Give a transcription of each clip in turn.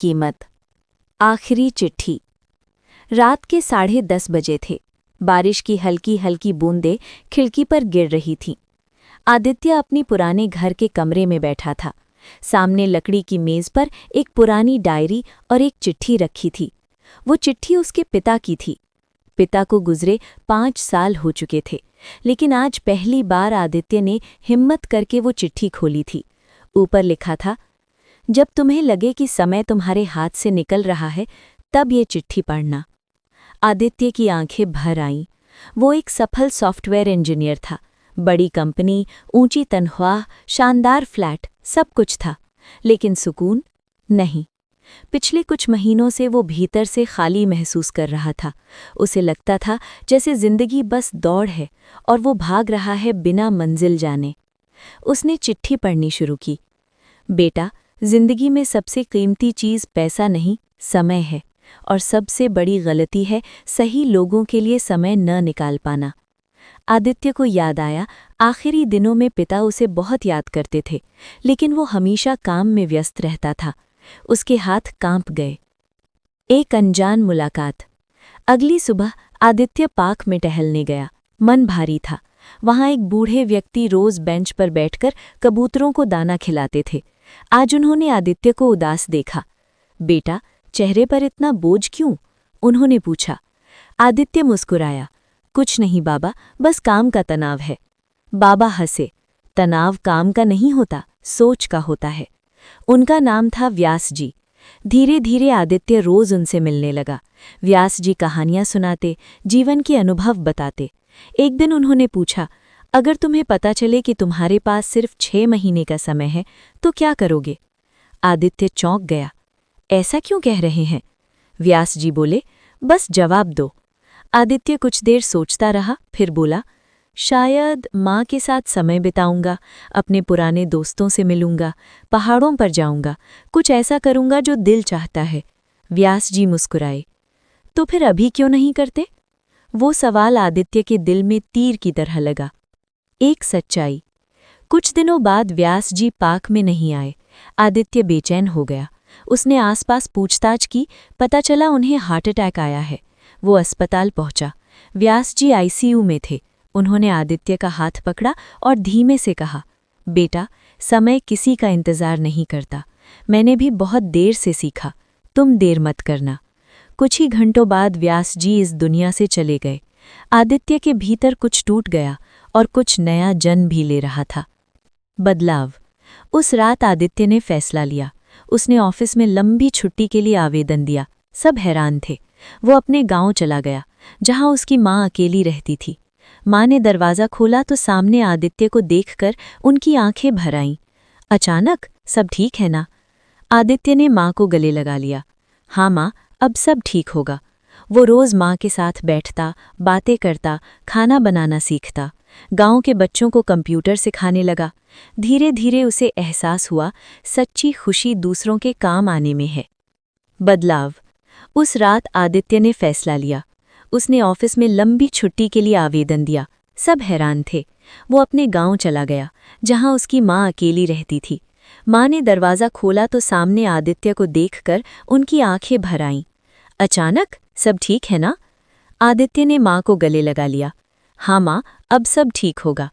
कीमत। आखिरी चिट्ठी। रात के 10:30 बजे थे। बारिश की हल्की हल्की बूंदें खिड़की पर गिर रही थीं। आदित्य अपनी पुराने घर के कमरे में बैठा था। सामने लकड़ी की मेज पर एक पुरानी डायरी और एक चिट्ठी रखी थी। वो चिट्ठी उसके पिता की थी। पिता को गुजरे 5 साल हो चुके थे, लेकिन आज पहली बार आदित्य ने हिम्मत करके वो चिट्ठी खोली थी। ऊपर लिखा था, जब तुम्हें लगे कि समय तुम्हारे हाथ से निकल रहा है, तब ये चिट्ठी पढ़ना। आदित्य की आंखें भर आईं। वो एक सफल सॉफ्टवेयर इंजीनियर था। बड़ी कंपनी, ऊंची तनख्वाह, शानदार फ्लैट, सब कुछ था, लेकिन सुकून नहीं। पिछले कुछ महीनों से वो भीतर से खाली महसूस कर रहा था। उसे लगता था जैसे जिंदगी बस दौड़ है और वो भाग रहा है बिना मंजिल जाने। उसने चिट्ठी पढ़नी शुरू की। बेटा, जिंदगी में सबसे कीमती चीज़ पैसा नहीं, समय है, और सबसे बड़ी गलती है सही लोगों के लिए समय न निकाल पाना। आदित्य को याद आया, आखिरी दिनों में पिता उसे बहुत याद करते थे, लेकिन वो हमेशा काम में व्यस्त रहता था। उसके हाथ कांप गए। एक अनजान मुलाकात। अगली सुबह आदित्य पार्क में टहलने गया। मन भारी था। वहां एक बूढ़े व्यक्ति रोज बेंच पर बैठकर कबूतरों को दाना खिलाते थे। आज उन्होंने आदित्य को उदास देखा। बेटा, चेहरे पर इतना बोझ क्यों? उन्होंने पूछा। आदित्य मुस्कुराया। कुछ नहीं बाबा, बस काम का तनाव है। बाबा हंसे। तनाव काम का नहीं होता, सोच का होता है। उनका नाम था व्यास जी। धीरे धीरे आदित्य रोज उनसे मिलने लगा। व्यास जी कहानियां सुनाते, जीवन के अनुभव बताते। एक दिन उन्होंने पूछा, अगर तुम्हें पता चले कि तुम्हारे पास सिर्फ 6 महीने का समय है, तो क्या करोगे? आदित्य चौंक गया। ऐसा क्यों कह रहे हैं? व्यास जी बोले, बस जवाब दो। आदित्य कुछ देर सोचता रहा, फिर बोला, शायद माँ के साथ समय बिताऊंगा, अपने पुराने दोस्तों से मिलूंगा, पहाड़ों पर जाऊंगा, कुछ ऐसा करूंगा जो दिल चाहता है। व्यास जी मुस्कुराए। तो फिर अभी क्यों नहीं करते? वो सवाल आदित्य के दिल में तीर की तरह लगा। एक सच्चाई। कुछ दिनों बाद व्यास जी पार्क में नहीं आए। आदित्य बेचैन हो गया। उसने आसपास पूछताछ की, पता चला उन्हें हार्ट अटैक आया है। वो अस्पताल पहुंचा। व्यास जी आईसीयू में थे। उन्होंने आदित्य का हाथ पकड़ा और धीमे से कहा, बेटा, समय किसी का इंतजार नहीं करता। मैंने भी बहुत देर से सीखा, तुम देर मत करना। कुछ ही घंटों बाद व्यास जी इस दुनिया से चले गए। आदित्य के भीतर कुछ टूट गया और कुछ नया जन्म भी ले रहा था। बदलाव। उस रात आदित्य ने फैसला लिया। उसने ऑफिस में लंबी छुट्टी के लिए आवेदन दिया। सब हैरान थे। वो अपने गांव चला गया, जहां उसकी माँ अकेली रहती थी। माँ ने दरवाज़ा खोला तो सामने आदित्य को देखकर उनकी आंखें भर आईं। अचानक, सब ठीक है ना? आदित्य ने माँ को गले लगा लिया। हाँ माँ, अब सब ठीक होगा। वो रोज़ माँ के साथ बैठता, बातें करता, खाना बनाना सीखता। गांव के बच्चों को कंप्यूटर सिखाने लगा। धीरे धीरे उसे एहसास हुआ, सच्ची खुशी दूसरों के काम आने में है। बदलाव। उस रात आदित्य ने फैसला लिया। उसने ऑफिस में लंबी छुट्टी के लिए आवेदन दिया। सब हैरान थे। वो अपने गांव चला गया, जहां उसकी माँ अकेली रहती थी। माँ ने दरवाज़ा खोला तो सामने आदित्य को देखकर उनकी आंखें भर आईं। अचानक, सब ठीक है ना? आदित्य ने माँ को गले लगा लिया। हाँ माँ, अब सब ठीक होगा।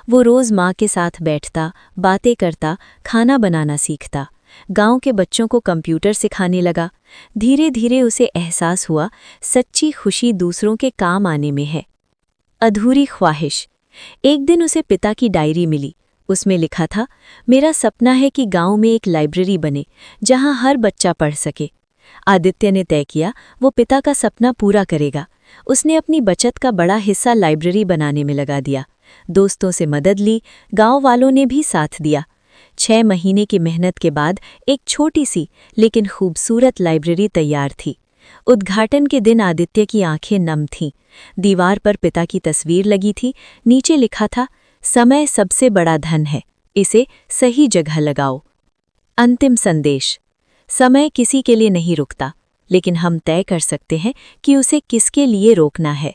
वो रोज़ माँ के साथ बैठता, बातें करता, खाना बनाना सीखता। गांव के बच्चों को कंप्यूटर सिखाने लगा। धीरे धीरे उसे एहसास हुआ, सच्ची खुशी दूसरों के काम आने में है। अधूरी ख्वाहिश। एक दिन उसे पिता की डायरी मिली। उसमें लिखा था, मेरा सपना है कि गांव में एक लाइब्रेरी बने, जहां हर बच्चा पढ़ सके। आदित्य ने तय किया, वो पिता का सपना पूरा करेगा। उसने अपनी बचत का बड़ा हिस्सा लाइब्रेरी बनाने में लगा दिया। दोस्तों से मदद ली, गांव वालों ने भी साथ दिया। 6 महीने की मेहनत के बाद एक छोटी सी लेकिन खूबसूरत लाइब्रेरी तैयार थी। उद्घाटन के दिन आदित्य की आंखें नम थीं। दीवार पर पिता की तस्वीर लगी थी। नीचे लिखा था, समय सबसे बड़ा धन है, इसे सही जगह लगाओ। अंतिम संदेश। समय किसी के लिए नहीं रुकता, लेकिन हम तय कर सकते हैं कि उसे किसके लिए रोकना है।